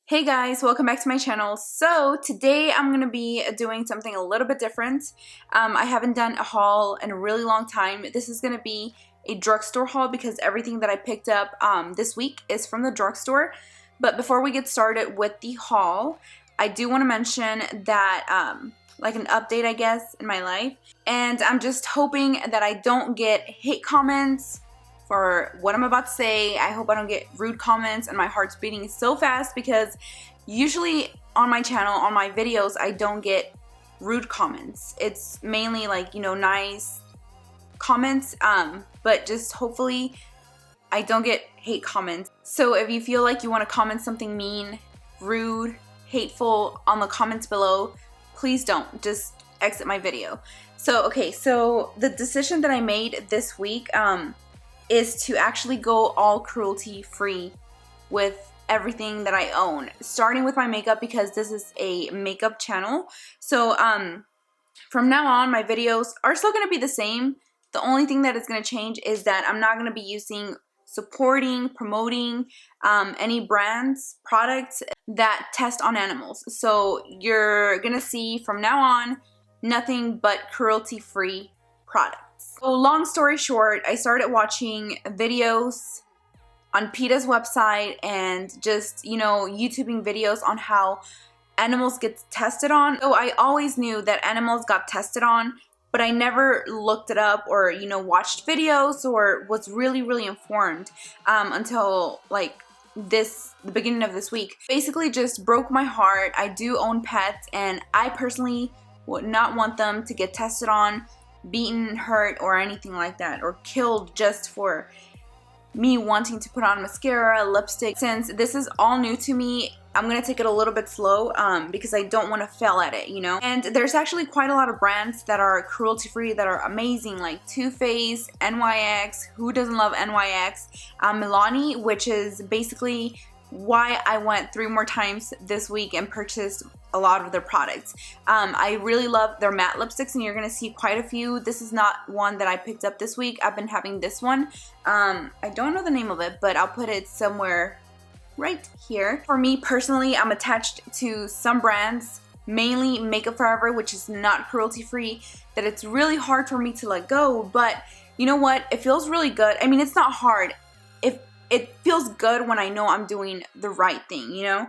Hey guys, welcome back to my channel. So today I'm going to be doing something a little bit different. I haven't done a haul in a really long time. This is going to be a drugstore haul because everything that I picked up this week is from the drugstore. But before we get started with the haul, I do want to mention that like an update I guess in my life. And I'm just hoping that I don't get hate comments for what I'm about to say. I hope I don't get rude comments, and my heart's beating so fast because usually on my channel, on my videos, I don't get rude comments. It's mainly like, you know, nice comments, but just hopefully I don't get hate comments. So if you feel like you want to comment something mean, rude, hateful on the comments below, please don't. Just exit my video. So, okay, so the decision that I made this week, is to actually go all cruelty-free with everything that I own, starting with my makeup because this is a makeup channel. So from now on, my videos are still going to be the same. The only thing that is going to change is that I'm not going to be promoting any brands, products that test on animals. So you're going to see from now on nothing but cruelty-free products. So long story short, I started watching videos on PETA's website and just, you know, YouTubing videos on how animals get tested on. So I always knew that animals got tested on, but I never looked it up or, you know, watched videos or was really informed until like the beginning of this week. Basically just broke my heart. I do own pets and I personally would not want them to get tested on, beaten, hurt, or anything like that, or killed just for me wanting to put on mascara, lipstick. Since this is all new to me, I'm gonna take it a little bit slow because I don't want to fail at it, you know. And there's actually quite a lot of brands that are cruelty-free that are amazing, like Too Faced, NYX. Who doesn't love NYX? Milani, which is basically why I went 3 more times this week and purchased a lot of their products. I really love their matte lipsticks, and you're gonna see quite a few. This is not one that I picked up this week. I've been having this one. I don't know the name of it, but I'll put it somewhere right here. For me personally, I'm attached to some brands, mainly Makeup Forever, which is not cruelty-free, that it's really hard for me to let go. But you know what? It feels really good. I mean, it's not hard. It feels good when I know I'm doing the right thing, you know?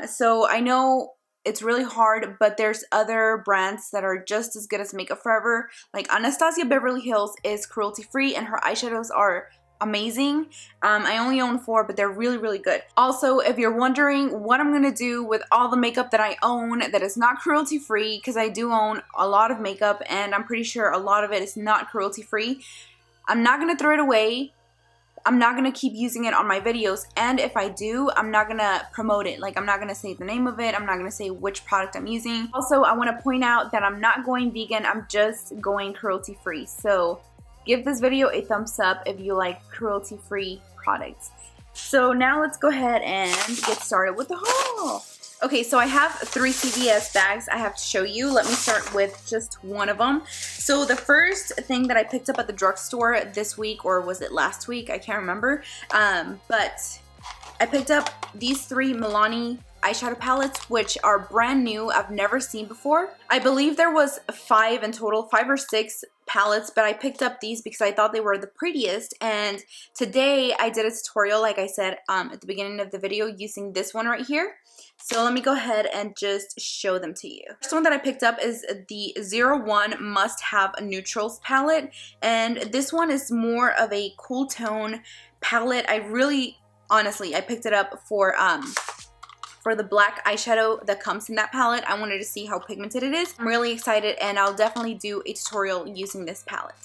So I know it's really hard, but there's other brands that are just as good as Makeup Forever. Like Anastasia Beverly Hills is cruelty-free and her eyeshadows are amazing. I only own 4, but they're really good. Also, if you're wondering what I'm gonna do with all the makeup that I own that is not cruelty-free, because I do own a lot of makeup and I'm pretty sure a lot of it is not cruelty-free, I'm not gonna throw it away. I'm not going to keep using it on my videos, and if I do, I'm not going to promote it. Like, I'm not going to say the name of it. I'm not going to say which product I'm using. Also, I want to point out that I'm not going vegan. I'm just going cruelty-free. So give this video a thumbs up if you like cruelty-free products. So now let's go ahead and get started with the haul. Okay, so I have 3 CVS bags I have to show you. Let me start with just one of them. So the first thing that I picked up at the drugstore this week, or was it last week? I can't remember. But I picked up these 3 Milani eyeshadow palettes, which are brand new. I've never seen before. I believe there was 5 in total, 5 or 6 palettes, but I picked up these because I thought they were the prettiest. And today I did a tutorial, like I said at the beginning of the video, using this one right here. So let me go ahead and just show them to you. First one that I picked up is the 01 Must Have Neutrals palette, and this one is more of a cool tone palette. Honestly, I picked it up for the black eyeshadow that comes in that palette. I wanted to see how pigmented it is. I'm really excited, and I'll definitely do a tutorial using this palette.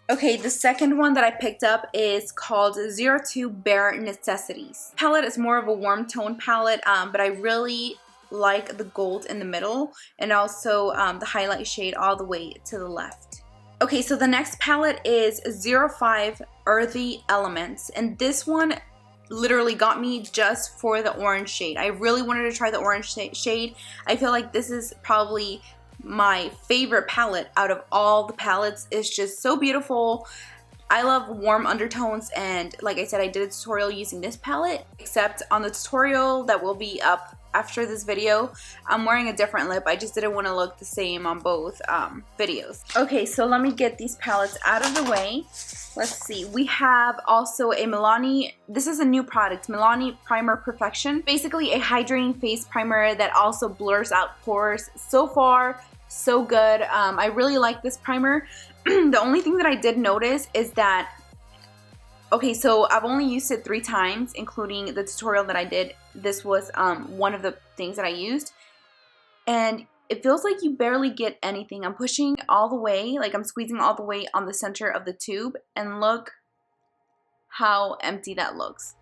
Okay, the second one that I picked up is called 02 Bare Necessities. Palette is more of a warm tone palette, but I really like the gold in the middle, and also the highlight shade all the way to the left. Okay, so the next palette is 05 Earthy Elements, and this one literally got me just for the orange shade. I really wanted to try the orange shade. I feel like this is probably my favorite palette out of all the palettes. It's just so beautiful. I love warm undertones, and like I said, I did a tutorial using this palette, except on the tutorial that will be up after this video, I'm wearing a different lip. I just didn't want to look the same on both videos. Okay, so let me get these palettes out of the way. Let's see, we have also a Milani, this is a new product, Milani Primer Perfection. Basically a hydrating face primer that also blurs out pores. So far, so good. I really like this primer. The only thing that I did notice is that, okay, so I've only used it 3 times, including the tutorial that I did. This was one of the things that I used. And it feels like you barely get anything. I'm pushing all the way, like I'm squeezing all the way on the center of the tube. And look how empty that looks.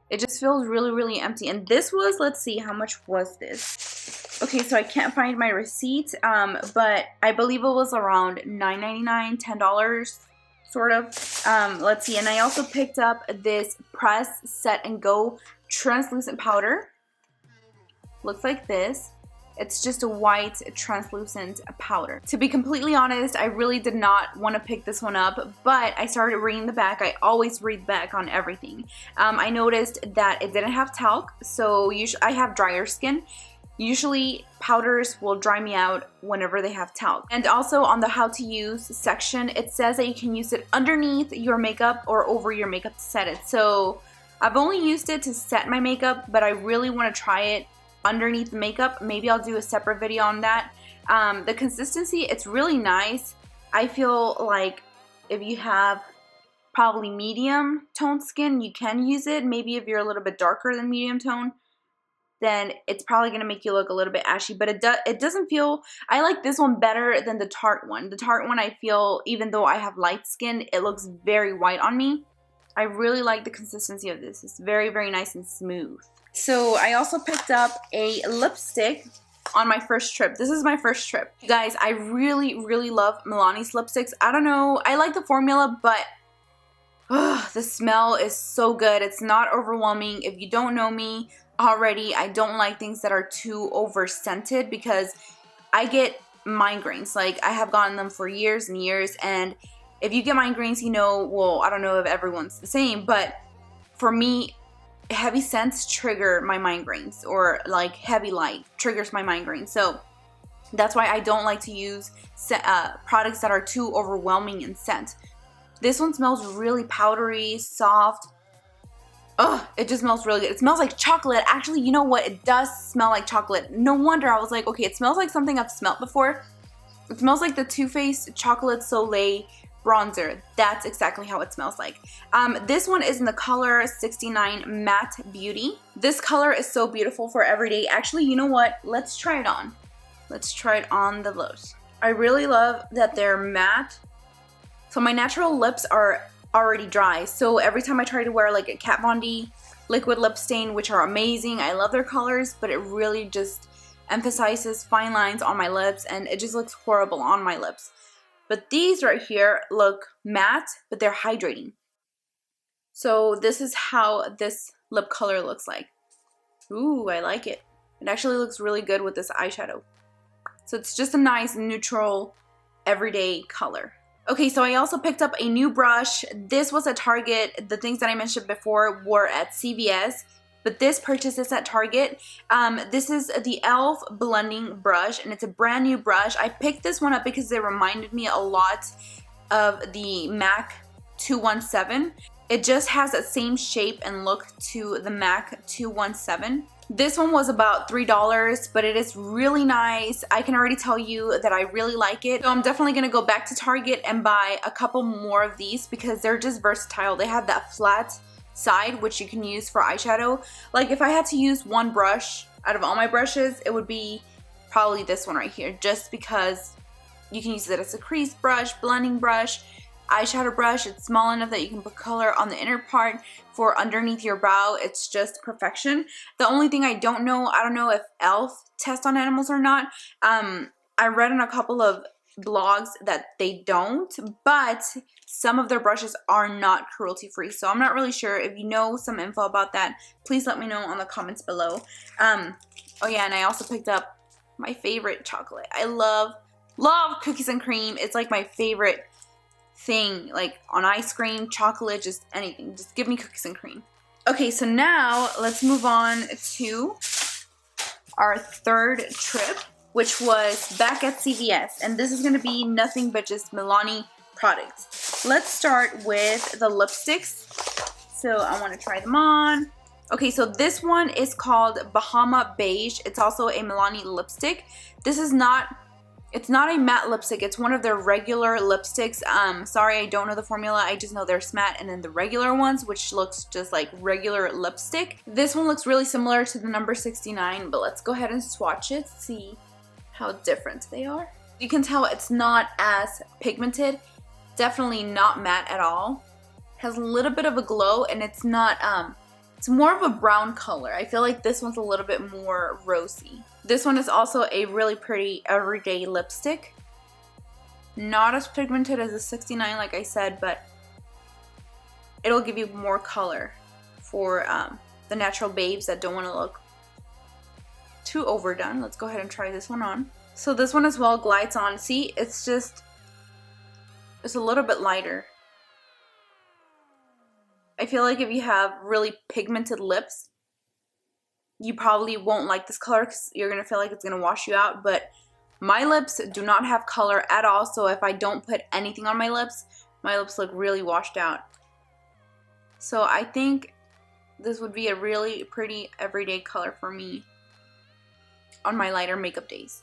It just feels really, really empty. And this was, let's see, how much was this? Okay, so I can't find my receipt, but I believe it was around $9.99, $10, sort of. Let's see, and I also picked up this Press, Set, and Go translucent powder. Looks like this. It's just a white translucent powder. To be completely honest, I really did not want to pick this one up, but I started reading the back. I always read back on everything. I noticed that it didn't have talc, so usually I have drier skin. Usually powders will dry me out whenever they have talc. And also on the how to use section, it says that you can use it underneath your makeup or over your makeup to set it. So I've only used it to set my makeup, but I really want to try it underneath the makeup. Maybe I'll do a separate video on that. The consistency, it's really nice. I feel like if you have probably medium toned skin, you can use it. Maybe if you're a little bit darker than medium tone, then it's probably going to make you look a little bit ashy. But it doesn't feel, I like this one better than the Tarte one. The Tarte one, I feel, even though I have light skin, it looks very white on me. I really like the consistency of this. It's very, very nice and smooth. So I also picked up a lipstick on my first trip. This is my first trip. You guys, I really, really love Milani's lipsticks. I don't know, I like the formula, but the smell is so good. It's not overwhelming. If you don't know me already, I don't like things that are too over scented because I get migraines. Like, I have gotten them for years and years, and if you get migraines, you know, well, I don't know if everyone's the same, but for me, heavy scents trigger my migraines, or like heavy light triggers my migraines. So that's why I don't like to use products that are too overwhelming in scent. This one smells really powdery, soft. Oh, it just smells really good. It smells like chocolate. Actually, you know what? It does smell like chocolate. No wonder I was like, okay, it smells like something I've smelled before. It smells like the Too Faced Chocolate Soleil bronzer. That's exactly how it smells like. This one is in the color 69 Matte Beauty. This color is so beautiful for everyday. Actually, you know what? Let's try it on. Let's try it on the lips. I really love that they're matte. So my natural lips are already dry. So every time I try to wear like a Kat Von D liquid lip stain, which are amazing, I love their colors, but it really just emphasizes fine lines on my lips, and it just looks horrible on my lips. But these right here look matte, but they're hydrating. So this is how this lip color looks like. Ooh, I like it. It actually looks really good with this eyeshadow. So it's just a nice neutral everyday color. Okay, so I also picked up a new brush. This was at Target. The things that I mentioned before were at CVS, but this purchase is at Target. This is the e.l.f. blending brush, and it's a brand new brush. I picked this one up because it reminded me a lot of the MAC 217. It just has that same shape and look to the MAC 217. This one was about $3, but it is really nice. I can already tell you that I really like it. So I'm definitely going to go back to Target and buy a couple more of these because they're just versatile. They have that flat side, which you can use for eyeshadow. Like, if I had to use one brush out of all my brushes, it would be probably this one right here, just because you can use it as a crease brush, blending brush, eyeshadow brush. It's small enough that you can put color on the inner part. For underneath your brow, it's just perfection. The only thing I don't know if e.l.f. tests on animals or not. I read in a couple of blogs that they don't, but some of their brushes are not cruelty free, so I'm not really sure. If you know some info about that, please let me know on the comments below. Oh yeah, and I also picked up my favorite chocolate. I love cookies and cream. It's like my favorite thing, like on ice cream, chocolate, just anything. Just give me cookies and cream. Okay, so now let's move on to our third trip, which was back at CVS, and this is going to be nothing but just Milani products. Let's start with the lipsticks. So I want to try them on. Okay, so this one is called Bahama Beige. It's also a Milani lipstick. This is not, it's not a matte lipstick. It's one of their regular lipsticks. Sorry, I don't know the formula. I just know there's matte and then the regular ones, which looks just like regular lipstick. This one looks really similar to the number 69, but let's go ahead and swatch it, see how different they are. You can tell it's not as pigmented. Definitely not matte at all. Has a little bit of a glow, and it's not, it's more of a brown color. I feel like this one's a little bit more rosy. This one is also a really pretty everyday lipstick. Not as pigmented as the 69, like I said, but it'll give you more color for the natural babes that don't want to look too overdone. Let's go ahead and try this one on. So this one as well glides on. See, it's a little bit lighter. I feel like if you have really pigmented lips, you probably won't like this color because you're going to feel like it's going to wash you out. But my lips do not have color at all, so if I don't put anything on my lips look really washed out. So I think this would be a really pretty everyday color for me on my lighter makeup days.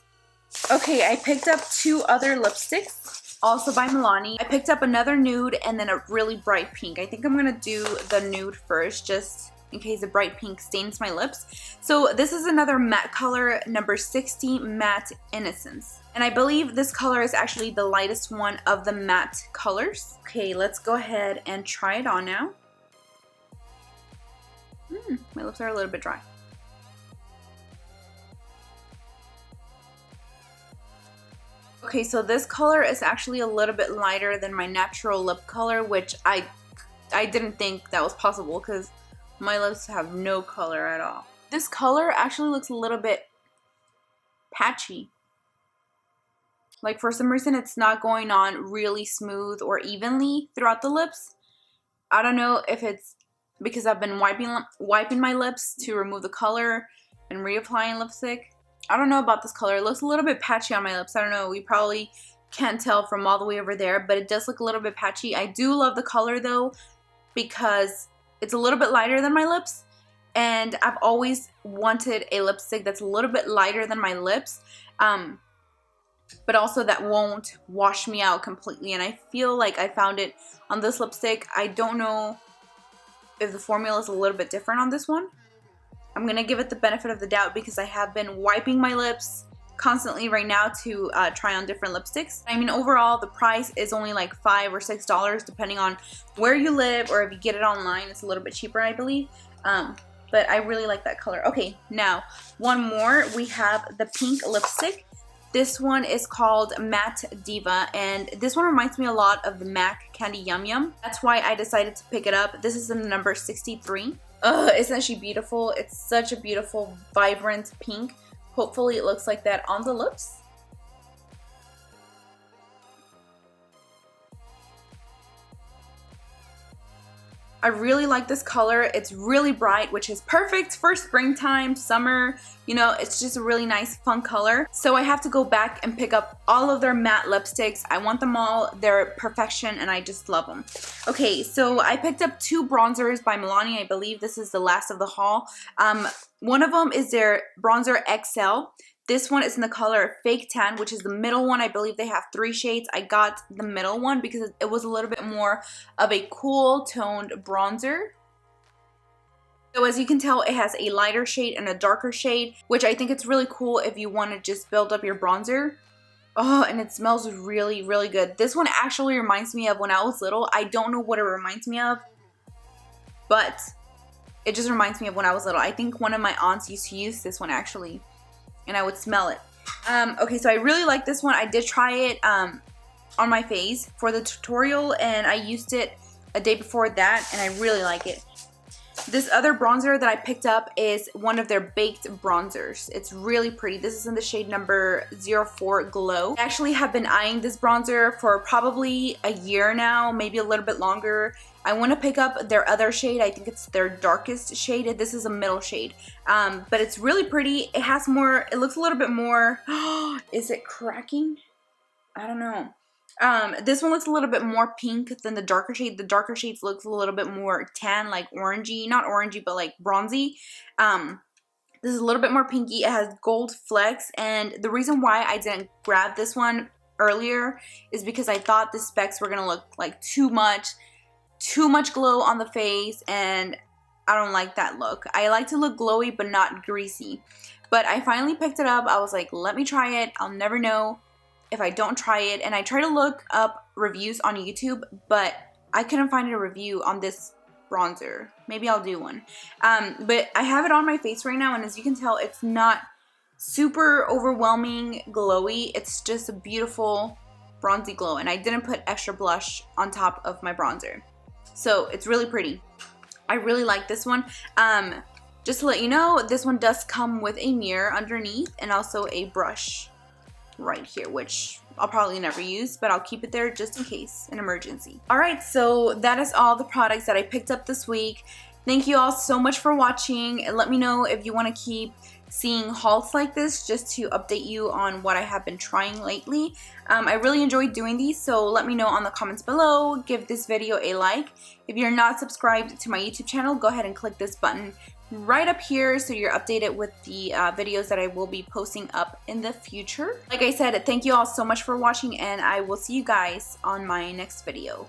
Okay, I picked up two other lipsticks, also by Milani. I picked up another nude and then a really bright pink. I think I'm gonna do the nude first, just in case the bright pink stains my lips. So this is another matte color, number 60, Matte Innocence. And I believe this color is actually the lightest one of the matte colors. Okay, let's go ahead and try it on now. My lips are a little bit dry. Okay, so this color is actually a little bit lighter than my natural lip color, which I didn't think that was possible because my lips have no color at all. This color actually looks a little bit patchy. Like for some reason it's not going on really smooth or evenly throughout the lips. I don't know if it's because I've been wiping my lips to remove the color and reapplying lipstick. I don't know about this color. It looks a little bit patchy on my lips. I don't know. We probably can't tell from all the way over there, but it does look a little bit patchy. I do love the color though because it's a little bit lighter than my lips, and I've always wanted a lipstick that's a little bit lighter than my lips, but also that won't wash me out completely, and I feel like I found it on this lipstick. I don't know if the formula is a little bit different on this one. I'm gonna give it the benefit of the doubt because I have been wiping my lips constantly right now to try on different lipsticks. I mean, overall the price is only like $5 or $6 depending on where you live, or if you get it online it's a little bit cheaper, I believe. But I really like that color. Okay, now one more. We have the pink lipstick. This one is called Matte Diva, and this one reminds me a lot of the MAC Candy Yum Yum. That's why I decided to pick it up. This is in the number 63. Isn't she beautiful? It's such a beautiful, vibrant pink. Hopefully it looks like that on the lips. I really like this color. It's really bright, which is perfect for springtime, summer. You know, it's just a really nice, fun color. So I have to go back and pick up all of their matte lipsticks. I want them all. They're perfection and I just love them. Okay, so I picked up two bronzers by Milani. I believe this is the last of the haul. One of them is their bronzer XL. This one is in the color Fake Tan, which is the middle one. I believe they have 3 shades. I got the middle one because it was a little bit more of a cool toned bronzer. So as you can tell, it has a lighter shade and a darker shade, which I think it's really cool if you want to just build up your bronzer. Oh, and it smells really, really good. This one actually reminds me of when I was little. I don't know what it reminds me of, but it just reminds me of when I was little. I think one of my aunts used to use this one actually, and I would smell it. Okay, so I really like this one. I did try it on my face for the tutorial, and I used it a day before that, and I really like it. This other bronzer that I picked up is one of their baked bronzers. It's really pretty. This is in the shade number 04 Glow. I actually have been eyeing this bronzer for probably a year now, maybe a little bit longer. I want to pick up their other shade. I think it's their darkest shade. This is a middle shade. But it's really pretty. It has more, it looks a little bit more, is it cracking? I don't know. This one looks a little bit more pink than the darker shade. The darker shades looks a little bit more tan, like orangey. Not orangey, but like bronzy. This is a little bit more pinky. It has gold flecks. And the reason why I didn't grab this one earlier is because I thought the specs were going to look like too much glow on the face. And I don't like that look. I like to look glowy, but not greasy. But I finally picked it up. I was like, let me try it. I'll never know if I don't try it. And I tried to look up reviews on YouTube, but I couldn't find a review on this bronzer. Maybe I'll do one. But I have it on my face right now, and as you can tell, it's not super overwhelming glowy. It's just a beautiful bronzy glow, and I didn't put extra blush on top of my bronzer. So it's really pretty. I really like this one. Just to let you know, this one does come with a mirror underneath and also a brush right here, which I'll probably never use, but I'll keep it there just in case, an emergency. Alright, so that is all the products that I picked up this week. Thank you all so much for watching, and let me know if you want to keep seeing hauls like this just to update you on what I have been trying lately. I really enjoyed doing these, so let me know on the comments below. Give this video a like. If you're not subscribed to my YouTube channel, go ahead and click this button right up here so you're updated with the videos that I will be posting up in the future. Like I said, thank you all so much for watching, and I will see you guys on my next video.